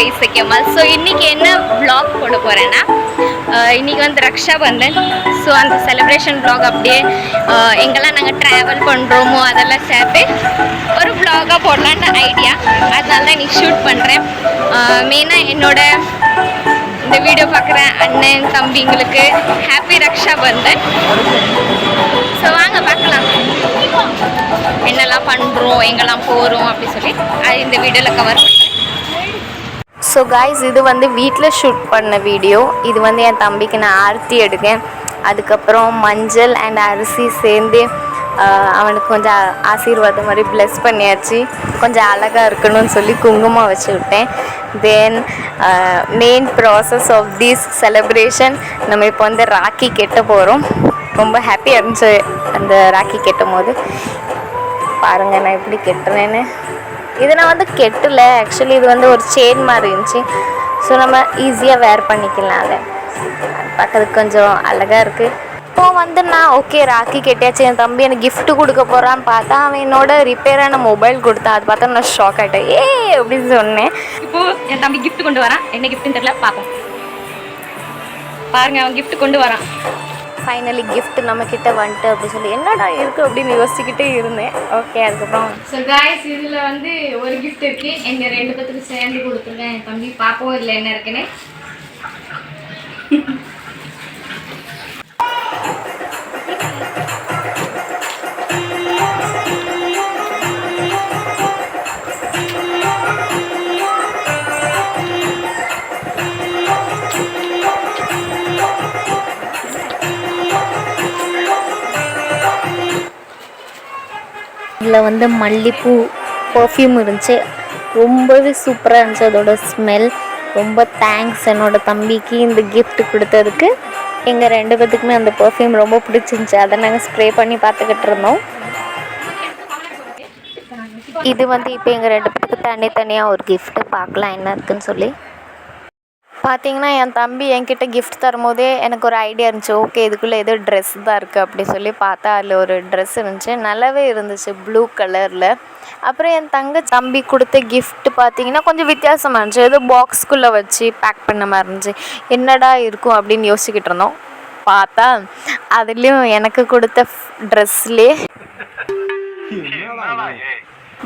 இசைக்கமல். So இன்றைக்கி என்ன vlog போட போகிறேன்னா, இன்றைக்கி வந்து ரக்ஷா பந்தன். ஸோ அந்த செலிப்ரேஷன் vlog அப்படியே எங்கெல்லாம் நாங்கள் ட்ராவல் பண்ணுறோமோ அதெல்லாம் சேர்த்து ஒரு vlog-ஆக போடலான்னு ஐடியா. அதனால தான் இன்றைக்கி ஷூட் பண்ணுறேன். மெயினாக என்னோட இந்த வீடியோ பார்க்குற அண்ணன் தம்பிங்களுக்கு ஹாப்பி ரக்ஷா பந்தன். ஸோ வாங்க பார்க்கலாம் என்னெல்லாம் பண்ணுறோம், எங்கெல்லாம் போகிறோம் அப்படி சொல்லி அது இந்த வீடியோவில் கவர் பண்ணுறேன். ஸோ காய்ஸ், இது வந்து வீட்டில் ஷூட் பண்ண வீடியோ. இது வந்து என் தம்பிக்கு நான் ஆர்த்தி எடுக்கேன். அதுக்கப்புறம் மஞ்சள் அண்ட் அரிசி சேர்ந்து அவனுக்கு கொஞ்சம் ஆசீர்வாதம் மாதிரி ப்ளெஸ் பண்ணியாச்சு. கொஞ்சம் அழகாக இருக்கணும்னு சொல்லி குங்குமம் வச்சு விட்டேன். Then main process of this celebration, நம்ம இப்போ வந்து ராக்கி கட்ட போகிறோம். ரொம்ப ஹாப்பியாக இருந்துச்சு அந்த ராக்கி கட்டும் போது. பாருங்கள் நான் எப்படி கட்டுறேன்னு. இது நான் வந்து கெட்டலை, ஆக்சுவலி இது வந்து ஒரு செயின் மாதிரி இருந்துச்சு. ஸோ நம்ம ஈஸியாக வேர் பண்ணிக்கலாம். அதை பார்க்கறதுக்கு கொஞ்சம் அழகாக இருக்குது. இப்போ வந்து நான் ஓகே ராக்கி கெட்டியாச்சு, என் தம்பி எனக்கு கிஃப்ட்டு கொடுக்க போகிறான்னு பார்த்தா அவன் என்னோட ரிப்பேரான மொபைல் கொடுத்தான். அது பார்த்தா நான் ஷாக் ஆகிட்டேன். அப்படின்னு சொன்னேன். இப்போது என் தம்பி கிஃப்ட் கொண்டு வரான். என்ன கிஃப்ட்டுன்னு தெரியல, பார்ப்போம். பாருங்கள், அவன் கிஃப்ட் கொண்டு வரான். ஃபைனலி கிஃப்ட் நம்மக்கிட்ட வந்துட்டு அப்படி சொல்லி என்னடா இருக்குது அப்படின்னு யோசிச்சுக்கிட்டே இருந்தேன். ஓகே, அதுக்கப்புறம் ஸோ காய்ஸ், இதில் வந்து ஒரு கிஃப்ட் இருக்குது. எங்கள் 2 பேத்துக்கு சேர்ந்து கொடுத்துருக்கேன். என் தம்பி பார்ப்போம் இதில் என்ன இருக்குன்னு. இதில் வந்து மல்லிப்பூ பர்ஃப்யூம் இருந்துச்சு. ரொம்பவே சூப்பராக இருந்துச்சு அதோட ஸ்மெல். ரொம்ப தேங்க்ஸ் என்னோட தம்பிக்கு இந்த கிஃப்ட் கொடுத்ததுக்கு. எங்கள் 2 பேத்துக்குமே அந்த பர்ஃப்யூம் ரொம்ப பிடிச்சிருந்துச்சி. அதை நாங்கள் ஸ்ப்ரே பண்ணி பார்த்துக்கிட்டு இருந்தோம். இது வந்து இப்போ எங்கள் 2 பேத்துக்கு தனித்தனியாக ஒரு கிஃப்ட்டு. பார்க்கலாம் என்ன இருக்குதுன்னு சொல்லி. பார்த்தீங்கன்னா என் தம்பி என்கிட்ட கிஃப்ட் தரும்போதே எனக்கு ஒரு ஐடியா இருந்துச்சு. ஓகே, இதுக்குள்ளே ஏதோ ட்ரெஸ் தான் இருக்குது அப்படி சொல்லி பார்த்தா அதில் ஒரு ட்ரெஸ் இருந்துச்சு. நல்லாவே இருந்துச்சு, ப்ளூ கலரில். அப்புறம் என் தம்பி கொடுத்த கிஃப்ட் பார்த்தீங்கன்னா கொஞ்சம் வித்தியாசமாக இருந்துச்சு. ஏதோ பாக்ஸ்குள்ளே வச்சு பேக் பண்ண மாதிரி இருந்துச்சு. என்னடா இருக்கும் அப்படின்னு யோசிக்கிட்டு இருந்தோம். பார்த்தா அதுலேயும் எனக்கு கொடுத்த ட்ரெஸ்லேயே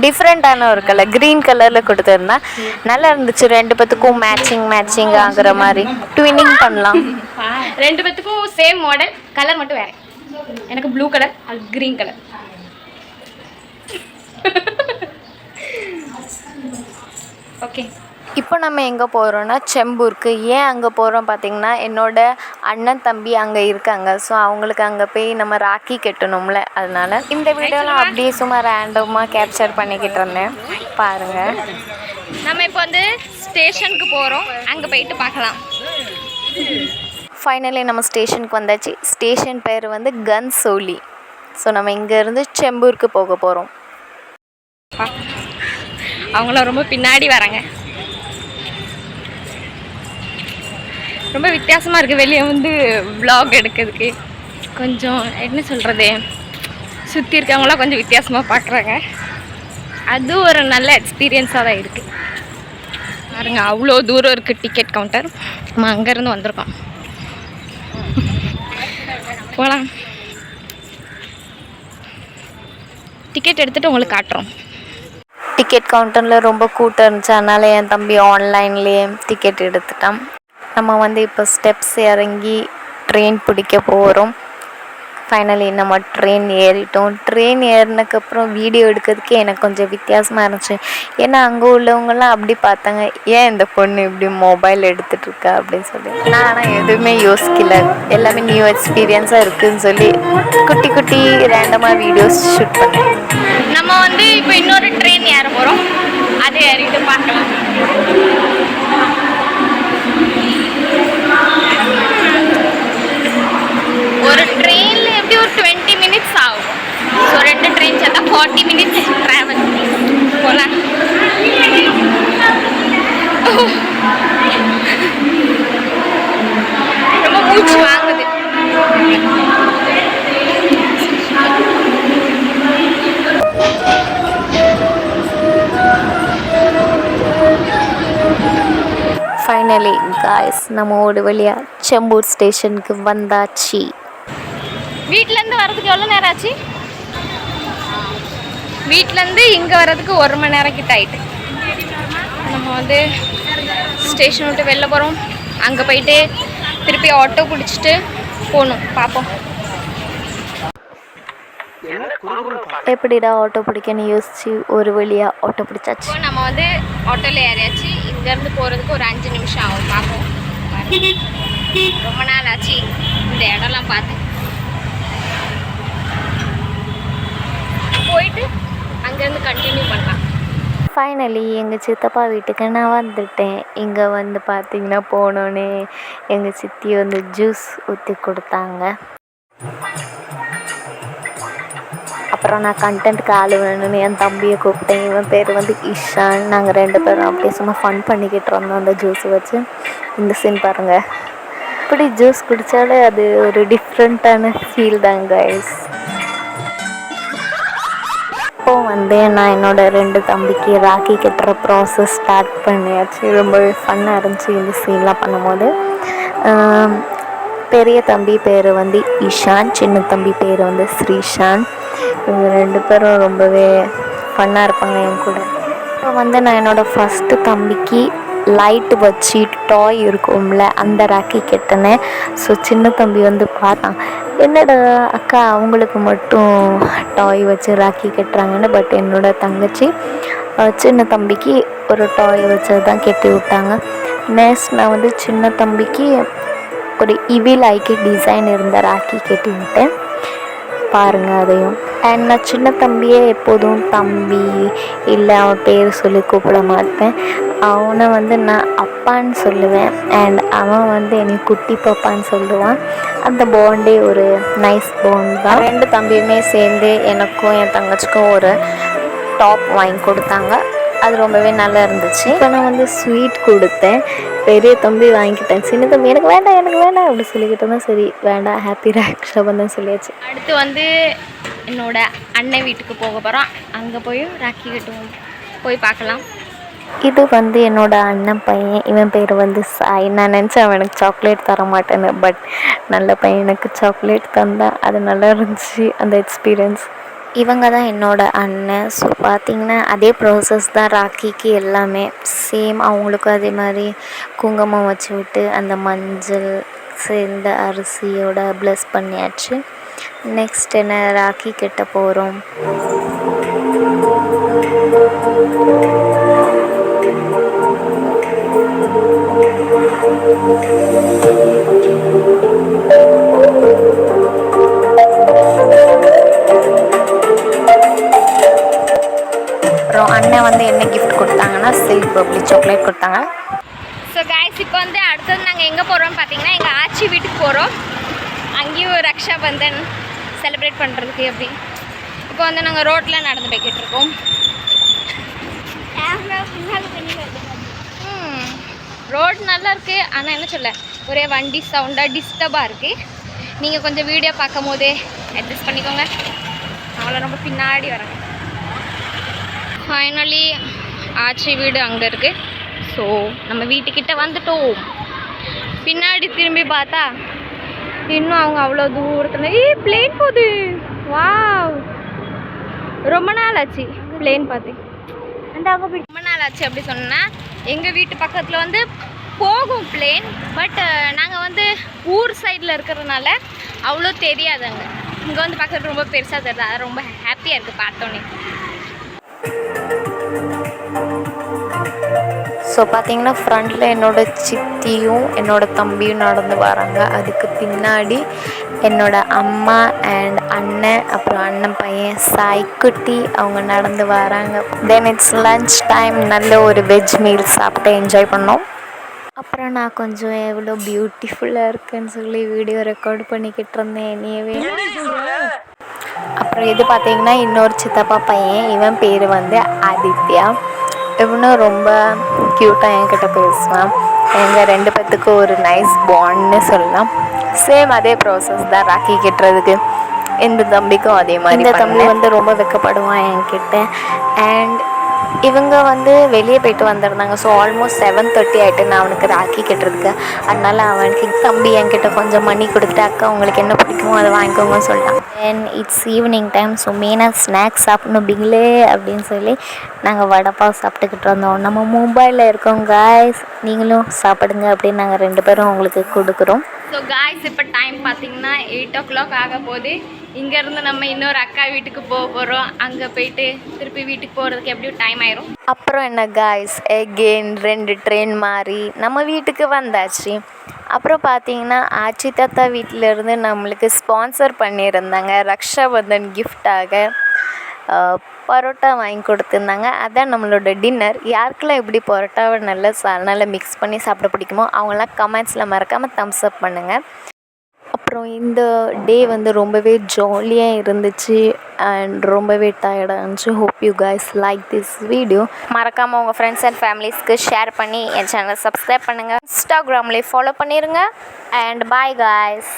டிஃப்ரெண்ட்டான ஒரு கலர், க்ரீன் கலரில் கொடுத்துருந்தேன். நல்லா இருந்துச்சு. 2 பேத்துக்கும் மேட்சிங் ஆகுற மாதிரி ட்வின்னிங் பண்ணலாம். 2 பேத்துக்கும் சேம் மாடல், கலர் மட்டும் வேறு. எனக்கு ப்ளூ கலர், அது க்ரீன் கலர். ஓகே, இப்போ நம்ம எங்கே போகிறோன்னா செம்பூருக்கு. ஏன் அங்கே போகிறோம் பார்த்திங்கன்னா, என்னோடய அண்ணன் தம்பி அங்கே இருக்காங்க. ஸோ அவங்களுக்கு அங்கே போய் நம்ம ராக்கி கட்டணும்ல, அதனால் இந்த வீடியோலாம் அப்படியே சும்மா ரேண்டமாக கேப்சர் பண்ணிக்கிட்டு இருந்தேன். பாருங்கள், நம்ம இப்போ வந்து ஸ்டேஷனுக்கு போகிறோம். அங்கே போயிட்டு பார்க்கலாம். ஃபைனலி நம்ம ஸ்டேஷனுக்கு வந்தாச்சு. ஸ்டேஷன் பேர் வந்து கன்சோலி. ஸோ நம்ம இங்கேருந்து செம்பூருக்கு போக போகிறோம். அவங்களாம் ரொம்ப பின்னாடி வராங்க. ரொம்ப வித்தியாசமாக இருக்குது வெளியே வந்து vlog எடுக்கிறதுக்கு. கொஞ்சம் என்ன சொல்கிறது, சுற்றி இருக்கவங்களாம் கொஞ்சம் வித்தியாசமாக பார்க்குறாங்க. அது ஒரு நல்ல எக்ஸ்பீரியன்ஸாக தான் இருக்குது. பாருங்க, அவ்வளோ தூரம் இருக்குது டிக்கெட் கவுண்டர். நம்ம அங்கேருந்து வந்திருக்கோம். போகலாம். டிக்கெட் எடுத்துகிட்டு உங்களுக்கு காட்டுறோம். டிக்கெட் கவுண்டரில் ரொம்ப கூட்டம் இருந்துச்சு. அதனால் என் தம்பி ஆன்லைன்லேயே டிக்கெட் எடுத்துட்டான். நம்ம வந்து இப்போ ஸ்டெப்ஸ் இறங்கி ட்ரெயின் பிடிக்க போகிறோம். ஃபைனலி நம்ம ட்ரெயின் ஏறிட்டோம். ட்ரெயின் ஏறினதுக்கப்புறம் வீடியோ எடுக்கிறதுக்கே எனக்கு கொஞ்சம் வித்தியாசமாக இருந்துச்சு. ஏன்னா அங்கே உள்ளவங்களாம் அப்படி பார்த்தாங்க, ஏன் இந்த பொண்ணு இப்படி மொபைல் எடுத்துகிட்ருக்கா அப்படின்னு சொல்லி. நான் ஆனால் எதுவுமே யோசிக்கல, எல்லாமே நியூ எக்ஸ்பீரியன்ஸாக இருக்குதுன்னு சொல்லி குட்டி குட்டி ரேண்டமாக வீடியோஸ் ஷூட் பண்ணேன். நம்ம வந்து இப்போ இன்னொரு ட்ரெயின் ஏற போகிறோம். அதை ஏறிட்டு பார்க்கலாம். ஒரு ட்ரெயினில் எப்படி ஒரு 20 மினிட்ஸ் ஆகும். ஸோ 2 ட்ரெயின் சேர்த்தா 40 மினிட்ஸ் ட்ராவல் போகலாம். ரொம்ப மூச்சு வாங்குது. ஃபைனலி காய்ஸ் நம்ம ஒரு வழியாக செம்பூர் ஸ்டேஷனுக்கு வந்தாச்சு. வீட்டிலேருந்து வரதுக்கு எவ்வளோ நேரம் ஆச்சு? வீட்டிலேருந்து இங்கே வர்றதுக்கு 1 மணி நேரம் கிட்ட ஆயிட்டு. நம்ம வந்து ஸ்டேஷன் விட்டு வெளில போகிறோம். அங்கே போயிட்டு திருப்பி ஆட்டோ பிடிச்சிட்டு போகணும். பார்ப்போம் எப்படிடா ஆட்டோ பிடிக்கன்னு யோசிச்சு ஒரு வழியாக ஆட்டோ பிடிச்சாச்சு. நம்ம வந்து ஆட்டோவில் ஏறியாச்சு. இங்கேருந்து போகிறதுக்கு ஒரு 5 நிமிஷம் ஆகும். பார்ப்போம். ரொம்ப நாள் ஆச்சு இந்த இடம்லாம் பார்த்து. போயிட்டு அங்கேருந்து கண்டினியூ பண்ணலாம். ஃபைனலி எங்கள் சித்தப்பா வீட்டுக்கு நான் வந்துட்டேன். இங்கே வந்து பார்த்திங்கன்னா போனோன்னே எங்கள் சித்தி வந்து ஜூஸ் ஊற்றி கொடுத்தாங்க. அப்புறம் நான் கண்டென்ட்டுக்கு ஆள் வேணும்னு என் தம்பியை கூப்பிட்டேன். இவன் பேர் வந்து இஷான். நாங்கள் 2 பேரும் அப்படியே சும்மா ஃபன் பண்ணிக்கிட்டு இருந்தோம் அந்த ஜூஸ் வச்சு. இந்த சீன் பாருங்கள். இப்படி ஜூஸ் குடித்தாலே அது ஒரு டிஃப்ரெண்ட்டான ஃபீல் தான் கைஸ். இப்போது வந்து நான் என்னோடய 2 தம்பிக்கு ராக்கி கட்டுற ப்ராசஸ் ஸ்டார்ட் பண்ணியாச்சு. ரொம்பவே ஃபன்னாக இருந்துச்சு இந்த சீன்லாம் பண்ணும்போது. பெரிய தம்பி பேர் வந்து இஷான், சின்ன தம்பி பேர் வந்து ஸ்ரீஷான். இவங்க 2 பேரும் ரொம்பவே ஃபன்னாக இருப்பாங்க என் கூட. இப்போ வந்து நான் என்னோடய ஃபஸ்ட்டு தம்பிக்கு லைட்டு வச்சு டாய் இருக்கும்ல அந்த ராக்கி கட்டினேன். ஸோ சின்ன தம்பி வந்து பார்த்தான், என்னோட அக்கா அவங்களுக்கு மட்டும் டாய் வச்சு ராக்கி கட்டுறாங்கன்னு. பட் என்னோடய தங்கச்சி சின்ன தம்பிக்கு ஒரு டாய் வச்சு தான் கட்டி விட்டாங்க. நெக்ஸ்ட் நான் வந்து சின்ன தம்பிக்கு ஒரு இவில் ஐக்கு டிசைன் இருந்த ராக்கி கட்டி விட்டேன். பாருங்கள் அதையும். அண்ட் நான் சின்ன தம்பியே எப்போதும் தம்பி இல்லை அவன் பேர் சொல்லி கூப்பிட மாட்டேன். அவனை வந்து நான் அப்பான்னு சொல்லுவேன். அண்ட் அவன் வந்து என்னை குட்டி பாப்பான்னு சொல்லுவான். அந்த பாண்டே ஒரு நைஸ் பாண்ட் தான். 2 தம்பியுமே சேர்ந்து எனக்கும் என் தங்கச்சிக்கும் ஒரு டாப் வாங்கி கொடுத்தாங்க. அது ரொம்பவே நல்லா இருந்துச்சு. இப்போ நான் வந்து ஸ்வீட் கொடுத்தேன். பெரிய தம்பி வாங்கிக்கிட்டேன். சின்ன தம்பி எனக்கு வேண்டாம் அப்படி சொல்லிக்கிட்டு தான். சரி வேண்டாம், ஹாப்பி ரக்ஷாபந்தன் சொல்லியாச்சு. அடுத்து வந்து என்னோட அண்ணன் வீட்டுக்கு போக போகிறோம். அங்கே போய் ராக்கி கட்டுவோம், போய் பார்க்கலாம். இது வந்து என்னோடய அண்ணன் பையன். இவன் பேர் வந்து சாய். நான் நினச்சேன் அவன் எனக்கு சாக்லேட் தர மாட்டேன்னு. பட் நல்ல பையனுக்கு சாக்லேட் தந்தான். அது நல்லா இருந்துச்சு அந்த எக்ஸ்பீரியன்ஸ். இவங்க தான் என்னோடய அண்ணன். ஸோ பார்த்திங்கன்னா அதே ப்ராசஸ் தான் ராக்கிக்கு எல்லாமே சேம். அவங்களுக்கும் அதே மாதிரி குங்குமம் வச்சு விட்டு அந்த மஞ்சள் சேர்ந்த அரிசியோட ப்ளஸ் பண்ணியாச்சு. நெக்ஸ்ட் என்ன ராக்கி கட்ட போகிறோம். அப்புறம் அண்ணன் வந்து என்ன கிஃப்ட் கொடுத்தாங்கன்னா சில்க் பப்ளி சாக்லேட் கொடுத்தாங்க. ஸோ கைஸ் இப்போ வந்து அடுத்தது நாங்கள் எங்கே போகிறோம்னு பார்த்தீங்கன்னா எங்கள் ஆச்சி வீட்டுக்கு போகிறோம். அங்கேயும் ரக்ஷாபந்தன் செலிப்ரேட் பண்ணுறதுக்கு எப்படி. இப்போ வந்து நாங்கள் ரோட்டில் நடந்து போய்கிட்டு இருக்கோம். ரோடு நல்லா இருக்குது. ஆனால் என்ன சொல்ல, ஒரே வண்டி சவுண்டாக டிஸ்டர்பாக இருக்குது. நீங்கள் கொஞ்சம் வீடியோ பார்க்கும் போதே அட்ஜஸ்ட் பண்ணிக்கோங்க. அவங்கள ரொம்ப பின்னாடி வராங்க. ஃபைனலி ஆச்சி வீடு அங்கே இருக்குது. ஸோ நம்ம வீட்டுக்கிட்ட வந்துட்டோம். பின்னாடி திரும்பி பார்த்தா இன்னும் அவங்க அவ்வளோ தூரத்தில் பிளேன் போகுது. வாவ், ரொம்ப நாள் ஆச்சு பிளேன் பார்த்து. ரொம்ப நாள் ஆச்சு அப்படி சொன்னால் எங்கள் வீட்டு பக்கத்தில் வந்து போகும் பிளேன். பட் நாங்கள் வந்து ஊர் சைடில் இருக்கிறதுனால அவ்வளோ தெரியாது. அங்கே இங்கே வந்து பார்க்குறது ரொம்ப பெருசாக தெரியுது. அது ரொம்ப ஹாப்பியாக இருக்குது பார்த்தோன்னே. ஸோ பார்த்திங்கன்னா ஃப்ரண்டில் என்னோடய சித்தியும் என்னோடய தம்பியும் நடந்து வராங்க. அதுக்கு பின்னாடி என்னோடய அம்மா அண்ட் அண்ணன், அப்புறம் அண்ணன் பையன் சாய்க்குட்டி அவங்க நடந்து வராங்க. Then it's lunch time. நல்ல ஒரு வெஜ் மீல் சாப்பிட்டு என்ஜாய் பண்ணோம். அப்புறம் நான் கொஞ்சம் எவ்வளோ பியூட்டிஃபுல்லாக இருக்குன்னு சொல்லி வீடியோ ரெக்கார்ட் பண்ணிக்கிட்டு இருந்தேன் என்னையவே. அப்புறம் இது பார்த்திங்கன்னா இன்னொரு சித்தப்பா பையன். இவன் பேர் வந்து ஆதித்யா. இவனும் ரொம்ப க்யூட்டாக என்கிட்ட பேசுவான். எங்கள் 2 பேத்துக்கும் ஒரு நைஸ் பாண்ட்னு சொல்லலாம். சேம் அதே ப்ராசஸ் தான் ராக்கி கட்டுறதுக்கு. இந்த தம்பிக்கும் அதே மாதிரி. இந்த தம்பி வந்து ரொம்ப வெக்கப்படுவான் என்கிட்ட. அண்ட் இவங்க வந்து வெளியே போயிட்டு வந்திருந்தாங்க. ஸோ ஆல்மோஸ்ட் 7:30 ஆகிட்டு நான் அவனுக்கு ராக்கி கட்டுறதுக்கு. அதனால் அவனுக்கு தம்பி என்கிட்ட கொஞ்சம் மணி கொடுத்துட்டு அக்கா உங்களுக்கு என்ன பிடிக்குமோ அதை வாங்கிக்கோங்கன்னு சொல்லிட்டான். And it's evening time. So மெயினாக ஸ்நாக்ஸ் சாப்பிடணும் பிங்களே அப்படின்னு சொல்லி நாங்கள் வடைப்பாவ் சாப்பிட்டுக்கிட்டு வந்தோம். நம்ம மும்பையில் இருக்கோம் காய்ஸ், நீங்களும் சாப்பிடுங்க அப்படின்னு நாங்கள் 2 பேரும் உங்களுக்கு கொடுக்குறோம். ஸோ காய்ஸ் இப்போ டைம் பார்த்தீங்கன்னா 8 o'clock ஆக போகுது. இங்கேருந்து நம்ம இன்னொரு அக்கா வீட்டுக்கு போக போகிறோம். அங்கே போயிட்டு திருப்பி வீட்டுக்கு போகிறதுக்கு எப்படியும் டைம் ஆயிரும். அப்புறம் என்ன காய்ஸ், எகெயின் 2 ட்ரெயின் மாறி நம்ம வீட்டுக்கு வந்தாச்சு. அப்புறம் பார்த்தீங்கன்னா ஆச்சி தாத்தா வீட்டிலேருந்து நம்மளுக்கு ஸ்பான்சர் பண்ணியிருந்தாங்க ரக்ஷாபந்தன் கிஃப்டாக பரோட்டா வாங்கி கொடுத்துருந்தாங்க. அதான் நம்மளோட டின்னர். யாருக்கெல்லாம் எப்படி பரோட்டாவை நல்லா மிக்ஸ் பண்ணி சாப்பிட பிடிக்குமோ அவங்களாம் கமெண்ட்ஸில் மறக்காமல் தம்ஸ் அப் பண்ணுங்கள். அப்புறம் இந்த டே வந்து ரொம்பவே ஜாலியாக இருந்துச்சு அண்ட் ரொம்பவே டயர்டாக இருந்துச்சு. Hope you guys like this video. மறக்காமல் உங்கள் ஃப்ரெண்ட்ஸ் அண்ட் ஃபேமிலிஸ்க்கு ஷேர் பண்ணி என் சேனலை சப்ஸ்கிரைப் பண்ணுங்கள். இன்ஸ்டாகிராம்லேயே ஃபாலோ பண்ணிடுங்க. And bye guys.